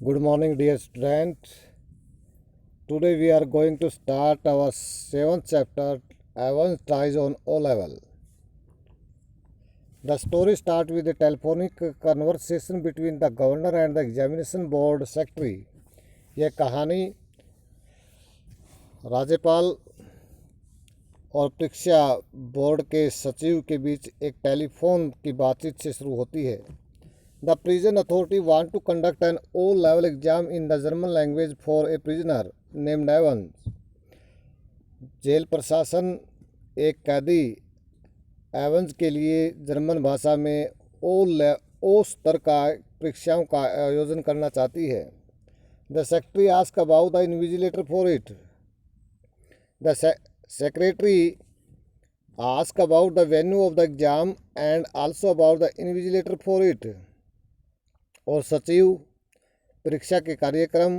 Good morning, dear student. Today we are going to start our 7th chapter, Evans Tries on O Level. The story starts with a telephonic conversation between the governor and the examination board secretary. यह कहानी राज्यपाल और परीक्षा board के सचिव के बीच एक telephone की बातचीत से शुरू होती है. The prison authority want to conduct an O-level exam in the German language for a prisoner named Evans. जेल प्रशासन एक कैदी एवंस के लिए जर्मन भाषा में ओ स्तर का परीक्षाओं का आयोजन करना चाहती है. The secretary asked about the invigilator for it. The secretary asked about the venue of the exam and also about the invigilator for it. और सचिव परीक्षा के कार्यक्रम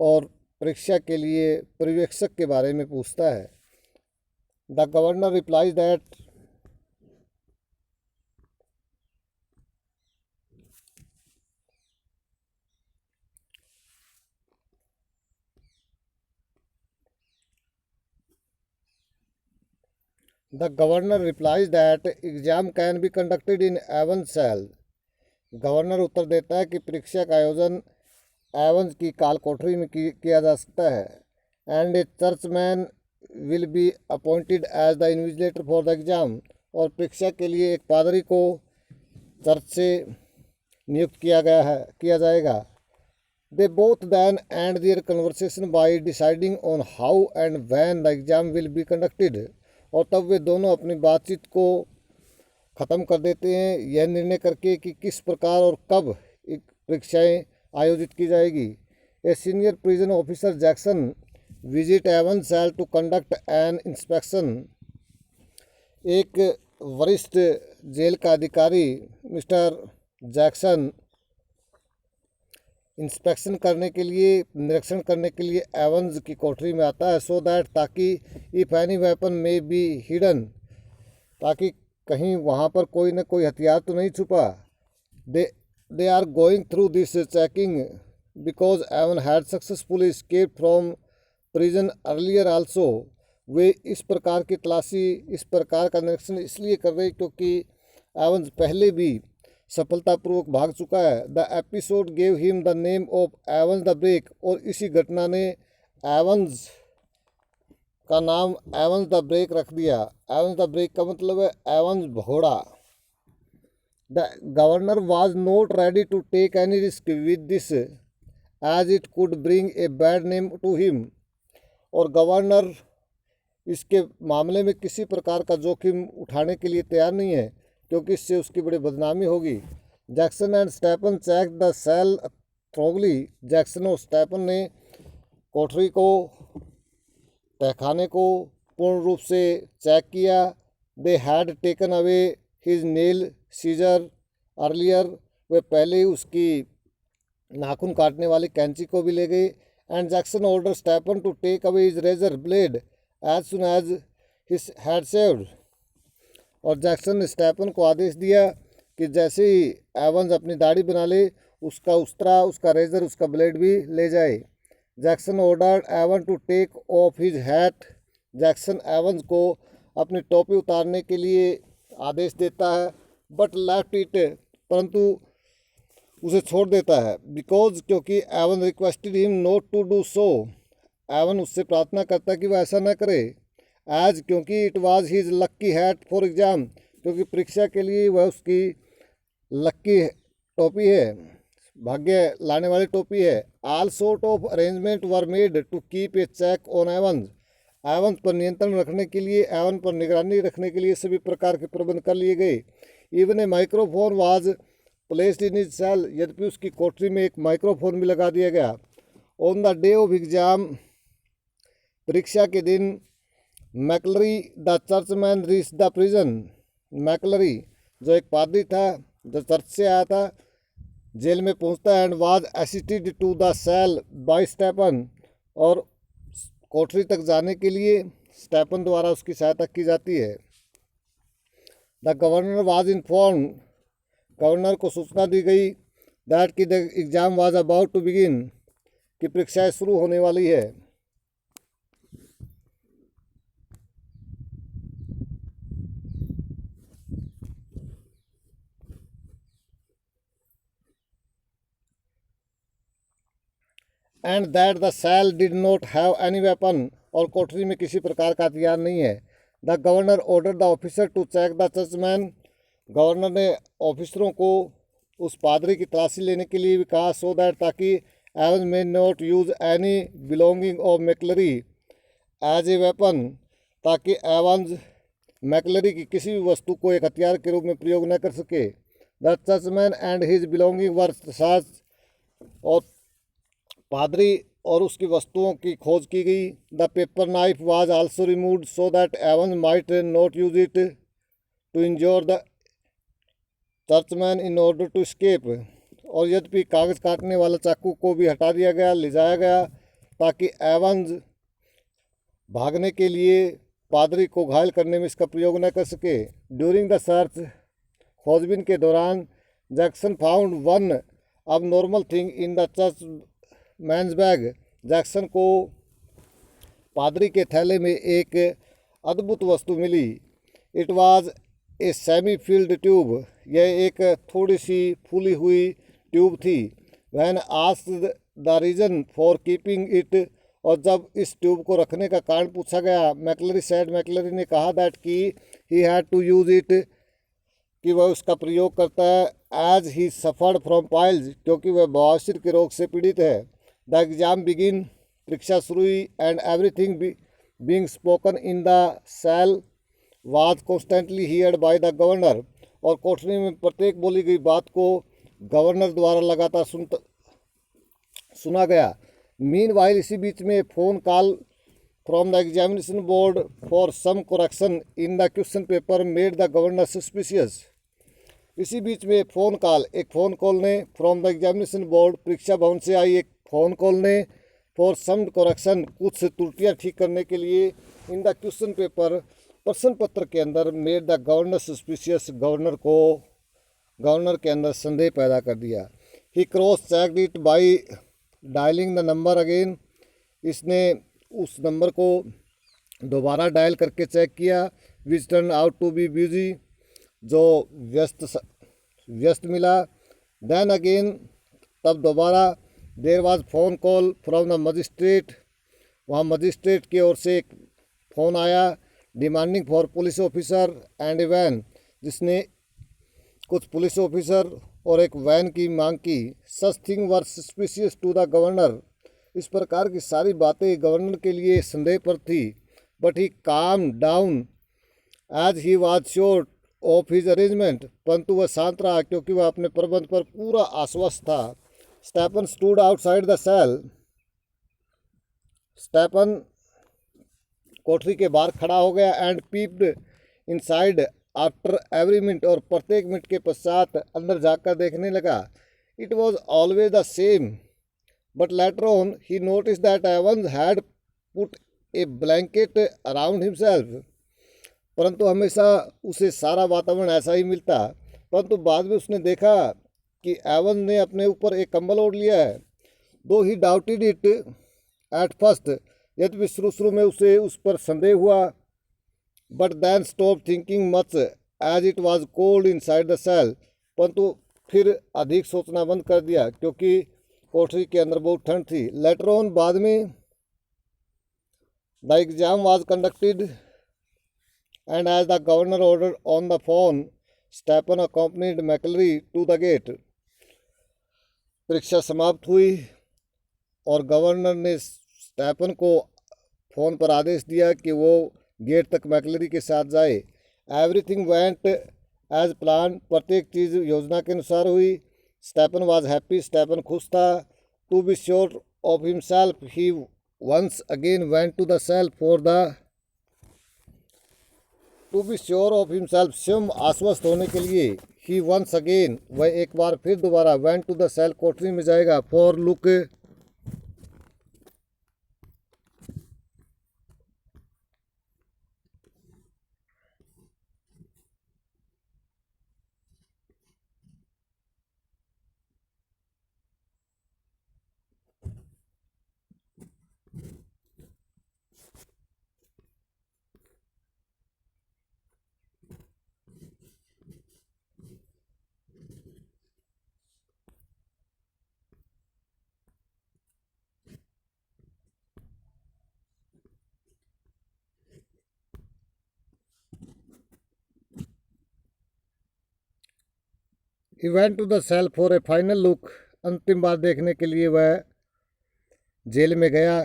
और परीक्षा के लिए पर्यवेक्षक के बारे में पूछता है. The governor replies that exam can be conducted in Evans cell. Governor उत्तर देता है कि परीक्षा का आयोजन एवंस की काल कोठरी में किया जा सकता है. And a churchman will be appointed as the invigilator for the exam. और परीक्षा के लिए एक पादरी को चर्च से नियुक्त किया जाएगा. They both then end their conversation by deciding on how and when the exam will be conducted. और तब वे दोनों अपनी बातचीत को ख़त्म कर देते हैं यह निर्णय करके कि किस प्रकार और कब परीक्षाएं आयोजित की जाएगी. A senior prison officer Jackson visit Evans cell to conduct an inspection. एक वरिष्ठ जेल का अधिकारी मिस्टर जैक्सन इंस्पेक्शन करने के लिए निरीक्षण करने के लिए एवंस की कोठरी में आता है. सो दैट ताकि if any weapon may be hidden, ताकि कहीं वहाँ पर कोई न कोई हथियार तो नहीं छुपा. They are going through this checking because Evans had successfully escape from prison earlier also. वे इस प्रकार की तलाशी, इस प्रकार का निरीक्षण इसलिए कर रहे क्योंकि एवंस पहले भी सफलतापूर्वक भाग चुका है. The episode gave him the name of Evans the break. और इसी घटना ने एवंस का नाम एवंस द ब्रेक रख दिया. एवंस द ब्रेक का मतलब है एवंस घोड़ा. The governor was not ready to take any risk with this as it could bring a bad name to him. और गवर्नर इसके मामले में किसी प्रकार का जोखिम उठाने के लिए तैयार नहीं है क्योंकि इससे उसकी बड़ी बदनामी होगी. जैक्सन एंड स्टेपन चेक द सेल थ्रोगली. जैक्सन और स्टेपन ने कोठरी को, तहखाने को पूर्ण रूप से चेक किया. They had taken away his nail scissor earlier. वे पहले ही उसकी नाखून काटने वाली कैंची को भी ले गए. And Jackson order Stephen to take away his razor blade as soon as his had shaved. और जैक्सन ने स्टेपन को आदेश दिया कि जैसे ही एवंस अपनी दाढ़ी बना ले उसका उस्तरा, उसका रेजर, उसका ब्लेड भी ले जाए. Jackson ordered Evans to take off his hat. Jackson Evans को अपनी टोपी उतारने के लिए आदेश देता है. बट लेफ्ट इट, परंतु उसे छोड़ देता है. बिकॉज क्योंकि Evans requested him not to do so. Evans उससे प्रार्थना करता कि वह ऐसा न करे. एज क्योंकि it was his lucky hat for exam. क्योंकि परीक्षा के लिए वह उसकी लक्की टोपी है, भाग्य लाने वाली टोपी है. All sort of arrangement were made to keep a check on Evans. Evans पर नियंत्रण रखने के लिए, एवन पर निगरानी रखने के लिए सभी प्रकार के प्रबंध कर लिए गए. Even a microphone was placed in his cell. यद्यपि उसकी कोठरी में एक माइक्रोफोन भी लगा दिया गया. On the day of exam, परीक्षा के दिन, मैकलरी the churchman reach the prison. मैकलरी जो एक पादरी था जो चर्च से आया था, जेल में पहुंचता है. And was assisted to the cell by Stephen. और कोठरी तक जाने के लिए स्टेपन द्वारा उसकी सहायता की जाती है. The governor was inform. Governor को सूचना दी गई दैट कि the exam was about to begin, कि परीक्षाएं शुरू होने वाली है। And that the cell did not have any weapon, और कोठरी में किसी प्रकार का हथियार नहीं है। The governor order the officer to check the churchman, governor ने ऑफिसरों को उस पादरी की तलाशी लेने के लिए भी कहा, सो दैट ताकि Evans may not use any belonging of McLeery as a weapon, ताकि एवंस मैकलरी की किसी भी वस्तु को एक हथियार के रूप में प्रयोग न कर सके। The churchman and his belonging were search, और पादरी और उसकी वस्तुओं की खोज की गई। The paper knife was also removed so that Evans might not use it to injure the churchman in order to escape, और यद्यपि कागज़ काटने वाला चाकू को भी हटा दिया गया, ले जाया गया, ताकि एवंस भागने के लिए पादरी को घायल करने में इसका प्रयोग न कर सके। ड्यूरिंग द सर्च, खोजबीन के दौरान, Jackson found one abnormal thing in the church man's bag, Jackson को पादरी के थैले में एक अद्भुत वस्तु मिली। It was a semi filled tube, यह एक थोड़ी सी फूली हुई ट्यूब थी। When asked the reason for keeping it, और जब इस ट्यूब को रखने का कारण पूछा गया, मैकलरी सेड, मैकलरी ने कहा दैट कि he had to use it, कि वह उसका प्रयोग करता है, as he suffered from piles, क्योंकि वह बवासीर के रोग से पीड़ित है। द एग्जाम बिगिन, परीक्षा शुरू हुई, and everything being spoken in the cell was constantly heard by the governor, और कोठरी में प्रत्येक बोली गई बात को गवर्नर द्वारा लगातार सुना गया। मीनवाइल, इसी बीच में phone call from the examination board for some correction in the question paper made the governor suspicious. इसी बीच में एक फ़ोन कॉल ने फ्रॉम द एग्जामिनेशन बोर्ड, परीक्षा भवन से आई एक फ़ोन कॉल ने, फॉर सम करेक्शन, कुछ त्रुटियां ठीक करने के लिए, इन द क्वेश्चन पेपर, प्रश्न पत्र के अंदर, made the governor suspicious, governor के अंदर संदेह पैदा कर दिया। He cross checked it by dialling the number again, इसने उस नंबर को दोबारा डायल करके चेक किया, which turn out to be busy, जो व्यस्त मिला। देन अगेन, तब दोबारा, there was phone call from the magistrate, वहाँ मजिस्ट्रेट की ओर से एक फ़ोन आया, demanding for police officer and a van, जिसने कुछ पुलिस ऑफिसर और एक वैन की मांग की। Such thing were suspicious to the governor, इस प्रकार की सारी बातें गवर्नर के लिए संदेह पर थी। But he calm down as he was sure of his arrangement, परंतु वह शांत रहा क्योंकि वह अपने प्रबंध पर पूरा आश्वस्त था। Stephen stood outside the cell, Stephen कोठरी के बाहर खड़ा हो गया, and peeped inside after every minute, और प्रत्येक मिनट के पश्चात अंदर जाकर देखने लगा। It was always the same, but later on he notice that Evans had put a blanket around himself, परंतु हमेशा उसे सारा वातावरण ऐसा ही मिलता। परंतु बाद में उसने देखा कि एवंस ने अपने ऊपर एक कंबल ओढ़ लिया है। Though he doubted it at first, यद्यपि शुरू में उसे उस पर संदेह हुआ, but then stop thinking much as it was cold inside the cell, परंतु फिर अधिक सोचना बंद कर दिया क्योंकि कोठरी के अंदर बहुत ठंड थी। लेटर ऑन, बाद में, the exam was conducted and as the governor order on the phone, Stephen accompanied McLeery to the gate. परीक्षा समाप्त हुई और गवर्नर ने स्टेफन को फ़ोन पर आदेश दिया कि वो गेट तक मैकलरी के साथ जाए। एवरीथिंग वेंट एज प्लान, प्रत्येक चीज़ योजना के अनुसार हुई। स्टेफन वाज हैप्पी, स्टेफन खुश था। To be sure of himself he once again went to the cell for the, to be sure of himself, स्वयं आश्वस्त होने के लिए, ही वंस अगेन, वह एक बार फिर दोबारा, वेंट टू द सेल, कोठरी में जाएगा, for look, he went to the cell for a final look. अंतिम बार देखने के लिए वह जेल में गया।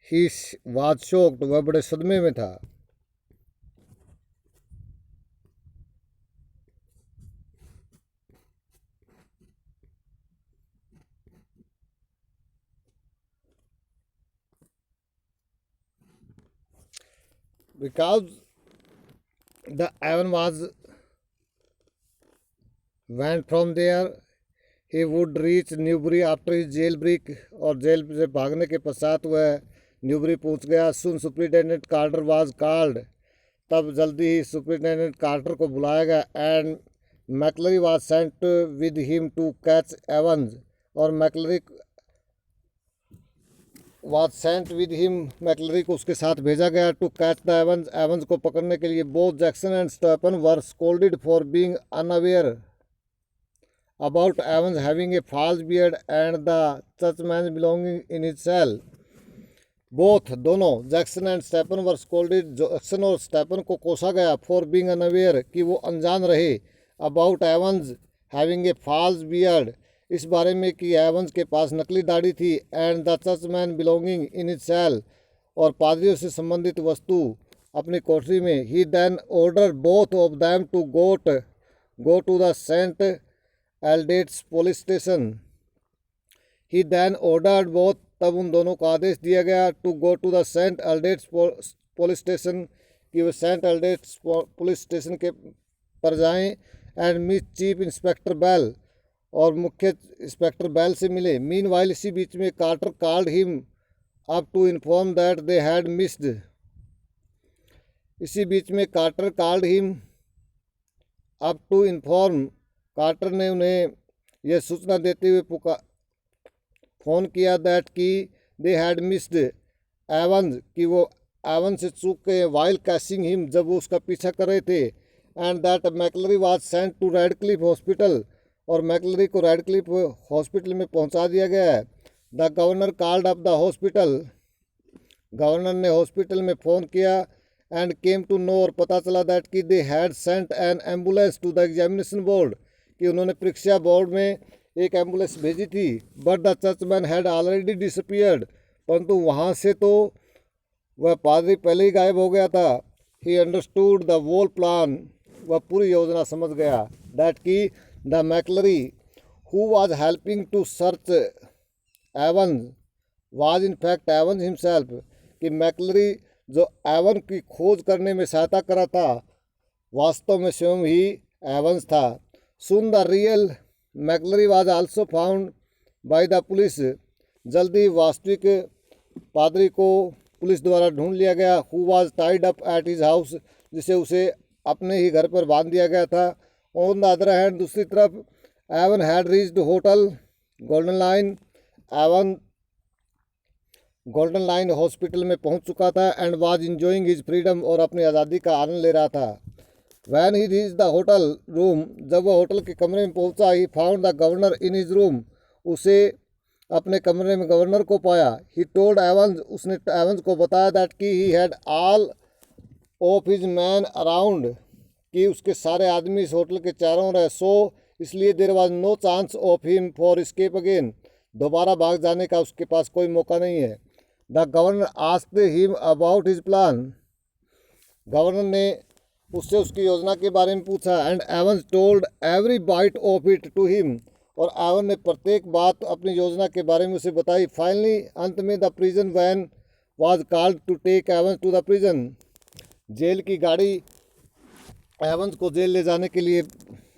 ही वाज शॉक्ड, वह बड़े सदमे में था। Because the Evan was went from there, he would reach Newbury after his jail break. और जेल से भागने के पश्चात वह न्यूबरी पहुंच गया। Soon superintendent Carter was called, तब जल्दी ही सुपरिटेंडेंट कार्टर को बुलाया गया। And McLeery was sent with him to catch Evans, और McLeery was sent with him, McLeery को उसके साथ भेजा गया। To catch the Evans, Evans को पकड़ने के लिए। Both Jackson and Stephen were scolded for being unaware about Evans having a false beard and the churchman belonging in his cell. Both दोनों Jackson and Stephen were scolded, Jackson और स्टेपन को कोसा गया फॉर बीइंग अनअवेयर, कि वो अनजान रहे। About Evans having a false beard, इस बारे में कि एवंस के पास नकली दाढ़ी थी। And the churchman belonging in his cell, और पादरियों से संबंधित वस्तु अपनी कोठरी में। He then order both of them to go to the Saint Aldates police station. He then ordered both, तब उन दोनों को आदेश दिया गया। To go to the Saint Aldates police station, कि वे सेंट एल्डेट्स पुलिस स्टेशन के पर जाएं। And meet chief inspector Bell, और मुख्य इंस्पेक्टर बेल से मिले। मीन वाइल, इसी बीच में Carter called him up to inform that they had missed, इसी बीच में Carter called him up to inform, Carter ने उन्हें यह सूचना देते हुए फ़ोन किया दैट कि दे हैड मिस्ड एवंस, कि वो एवन से चूक गए। वाइल कैचिंग हिम, जब वो उसका पीछा कर रहे थे। And that McLeery was sent to Radcliffe hospital, और मैकलरी को रेडक्लिफ हॉस्पिटल में पहुंचा दिया गया है। The governor called up the hospital, governor ने हॉस्पिटल में फ़ोन किया। एंड केम टू नो, और पता चला दैट कि they had sent an ambulance to the examination board, कि उन्होंने परीक्षा बोर्ड में एक एम्बुलेंस भेजी थी। But the churchman had already disappeared, परंतु वहाँ से तो वह पादरी पहले ही गायब हो गया था। He understood the whole plan, वह पूरी योजना समझ गया। दैट कि the McLeery who was helping to search Evans was in fact Evans himself, कि मैकलरी जो एवन की खोज करने में सहायता करा था, वास्तव में स्वयं ही एवंस था। Soon the real मैकलरी was also found by the police, जल्दी वास्तविक पादरी को पुलिस द्वारा ढूंढ लिया गया। Who was tied up at his house, जिसे उसे अपने ही घर पर बांध दिया गया था। ऑन द अदर हैंड, दूसरी तरफ Evans had reached hotel Golden Lion, Evans Golden Lion hospital में पहुंच चुका था। And was enjoying his freedom, और अपनी आज़ादी का आनंद ले रहा था। When he reach the hotel room, जब वह होटल के कमरे में पहुंचा। He found the governor in his room, उसे अपने कमरे में गवर्नर को पाया। ही टोल्ड एवंस, उसने एवंस को बताया दैट कि he had all of his man around, कि उसके सारे आदमी इस होटल के चारों रहे। सो इसलिए there was no chance of him for escape again, दोबारा भाग जाने का उसके पास कोई मौका नहीं है। The governor asked him about his plan, governor ने उससे उसकी योजना के बारे में पूछा। And Evans told every bit of it to him, और एवन ने प्रत्येक बात अपनी योजना के बारे में उसे बताई। फाइनली, अंत में the prison van was called to take Evans to the prison, जेल की गाड़ी एवंस को जेल ले जाने के लिए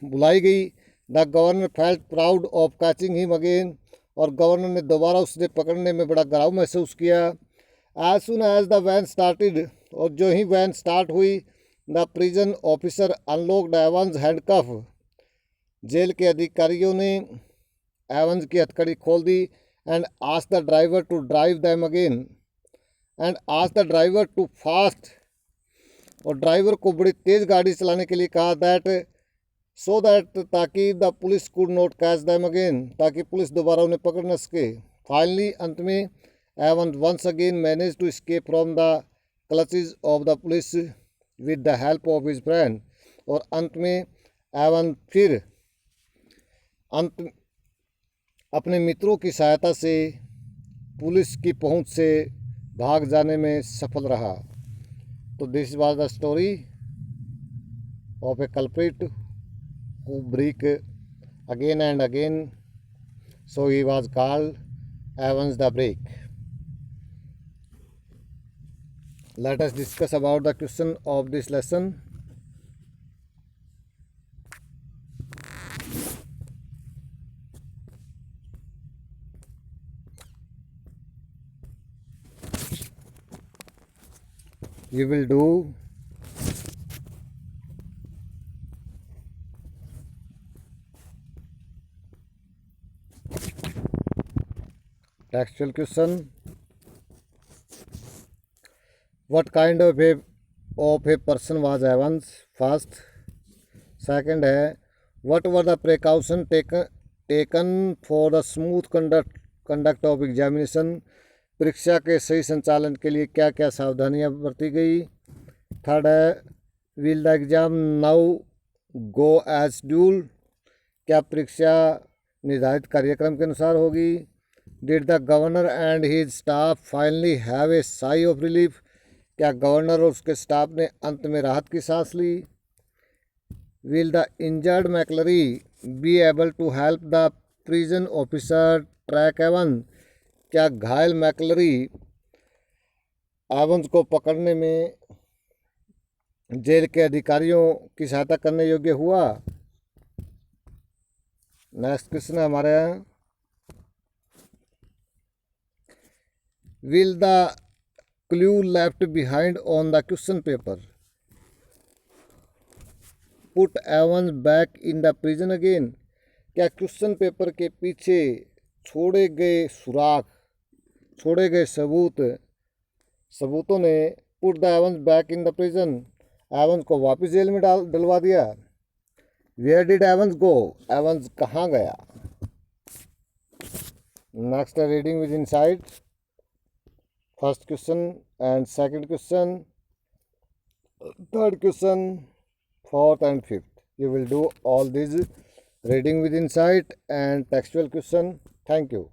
बुलाई गई। The governor felt proud of catching him again, और गवर्नर ने दोबारा उसे पकड़ने में बड़ा गर्व महसूस किया। As soon as the van started, और जो ही वैन स्टार्ट हुई, the prison officer unlocked Evans handcuff, जेल के अधिकारियों ने एवंस की हथकड़ी खोल दी। And asked the driver to drive them again, and asked the driver to fast, और ड्राइवर को बड़ी तेज़ गाड़ी चलाने के लिए कहा। दैट सो दैट, ताकि the police could not catch them again, ताकि पुलिस दोबारा उन्हें पकड़ न सके। फाइनली, अंत में Evans once again manage to escape from the clutches of the police with the help of his friend, और अंत में एवन फिर अंत अपने मित्रों की सहायता से पुलिस की पहुंच से भाग जाने में सफल रहा। तो this was the story of a culprit who break again and again, so he was called Evans the Break. Let us discuss about the question of this lesson. You will do textual question. What kind of a person was Evans? First. Second है, what were the precautions taken for the smooth conduct of examination? परीक्षा के सही संचालन के लिए क्या क्या सावधानियां बरती गई? थर्ड है, will the exam now go as schedule? क्या परीक्षा निर्धारित कार्यक्रम के अनुसार होगी? Did the governor and his staff finally have a sigh of relief? क्या गवर्नर और उसके स्टाफ ने अंत में राहत की सांस ली? Will the injured McLeery be able to help the prison officer track Evans? क्या घायल मैकलरी एवंस को पकड़ने में जेल के अधिकारियों की सहायता करने योग्य हुआ? नेक्स्ट क्वेश्चन है हमारे यहाँ, will the clue left behind on the question paper put Evans back in the prison again? क्या क्वेश्चन पेपर के पीछे छोड़े गए सुराग, छोड़े गए सबूतों ने put the Evans back in the prison, Evans को वापस जेल में डलवा दिया? Where did Evans go? Evans कहाँ गया? Next reading with insight, first question and second question, third question, fourth and fifth. You will do all these reading with insight and textual question. Thank you.